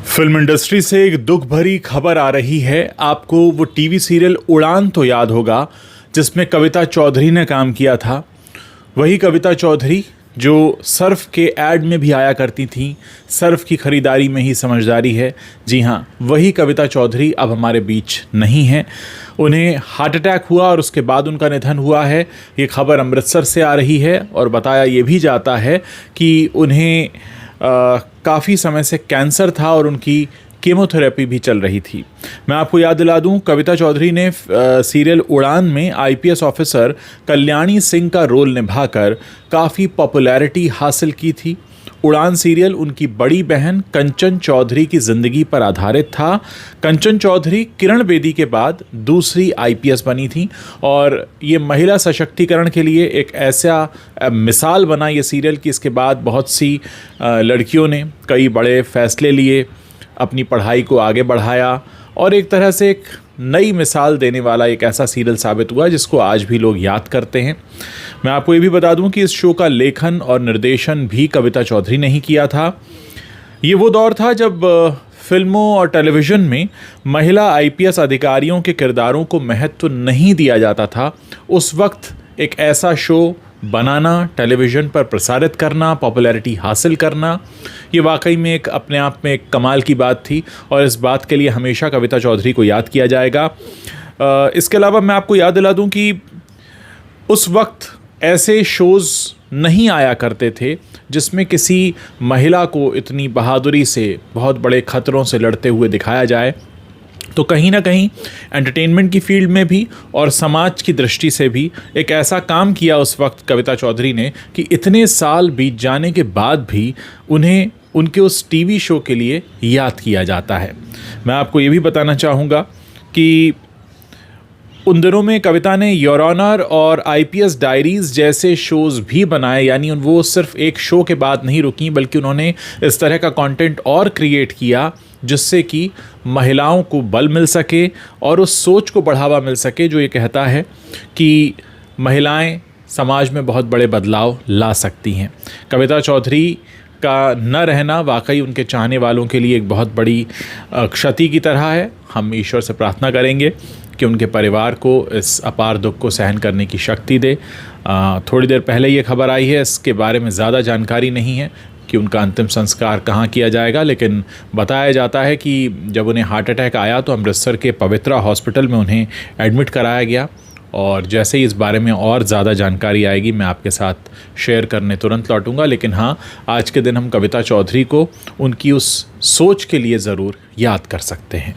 Film industry से एक दुख भरी खबर आ रही है। आपको वो टीवी सीरियल उड़ान तो याद होगा जिसमें कविता चौधरी ने काम किया था। वही कविता चौधरी जो सर्फ के ऐड में भी आया करती थी। सर्फ की खरीदारी में ही समझदारी है। जी हाँ, वही कविता चौधरी अब हमारे बीच नहीं है। उन्हें हार्ट अटैक हुआ और उसके बाद उनका निधन हुआ है। ये खबर अमृतसर से आ रही है और बताया ये भी जाता है कि उन्हें काफ़ी समय से कैंसर था और उनकी कीमोथेरेपी भी चल रही थी। मैं आपको याद दिला दूं, कविता चौधरी ने सीरियल उड़ान में आईपीएस ऑफिसर कल्याणी सिंह का रोल निभाकर काफ़ी पॉपुलैरिटी हासिल की थी। उड़ान सीरियल उनकी बड़ी बहन कंचन चौधरी की ज़िंदगी पर आधारित था। कंचन चौधरी किरण बेदी के बाद दूसरी आईपीएस बनी थी और ये महिला सशक्तिकरण के लिए एक ऐसा मिसाल बना ये सीरियल कि इसके बाद बहुत सी लड़कियों ने कई बड़े फैसले लिए, अपनी पढ़ाई को आगे बढ़ाया और एक तरह से एक नई मिसाल देने वाला एक ऐसा सीरियल साबित हुआ जिसको आज भी लोग याद करते हैं। मैं आपको ये भी बता दूं कि इस शो का लेखन और निर्देशन भी कविता चौधरी ने ही किया था। ये वो दौर था जब फिल्मों और टेलीविज़न में महिला आईपीएस अधिकारियों के किरदारों को महत्व नहीं दिया जाता था। उस वक्त एक ऐसा शो बनाना, टेलीविज़न पर प्रसारित करना, पॉपुलैरिटी हासिल करना, ये वाकई में एक अपने आप में एक कमाल की बात थी और इस बात के लिए हमेशा कविता चौधरी को याद किया जाएगा। इसके अलावा मैं आपको याद दिला दूं कि उस वक्त ऐसे शोज़ नहीं आया करते थे जिसमें किसी महिला को इतनी बहादुरी से बहुत बड़े खतरों से लड़ते हुए दिखाया जाए। तो कहीं ना कहीं एंटरटेनमेंट की फील्ड में भी और समाज की दृष्टि से भी एक ऐसा काम किया उस वक्त कविता चौधरी ने कि इतने साल बीत जाने के बाद भी उन्हें उनके उस टीवी शो के लिए याद किया जाता है। मैं आपको ये भी बताना चाहूँगा कि उन दिनों में कविता ने योर ऑनर और आईपीएस डायरीज़ जैसे शोज़ भी बनाए, यानी वो सिर्फ एक शो के बाद नहीं रुकी बल्कि उन्होंने इस तरह का कंटेंट और क्रिएट किया जिससे कि महिलाओं को बल मिल सके और उस सोच को बढ़ावा मिल सके जो ये कहता है कि महिलाएं समाज में बहुत बड़े बदलाव ला सकती हैं। कविता चौधरी का न रहना वाकई उनके चाहने वालों के लिए एक बहुत बड़ी क्षति की तरह है। हम ईश्वर से प्रार्थना करेंगे कि उनके परिवार को इस अपार दुख को सहन करने की शक्ति दे। थोड़ी देर पहले ये खबर आई है, इसके बारे में ज़्यादा जानकारी नहीं है कि उनका अंतिम संस्कार कहाँ किया जाएगा, लेकिन बताया जाता है कि जब उन्हें हार्ट अटैक आया तो अमृतसर के पवित्रा हॉस्पिटल में उन्हें एडमिट कराया गया और जैसे ही इस बारे में और ज़्यादा जानकारी आएगी मैं आपके साथ शेयर करने तुरंत लौटूंगा। लेकिन हाँ, आज के दिन हम कविता चौधरी को उनकी उस सोच के लिए ज़रूर याद कर सकते हैं।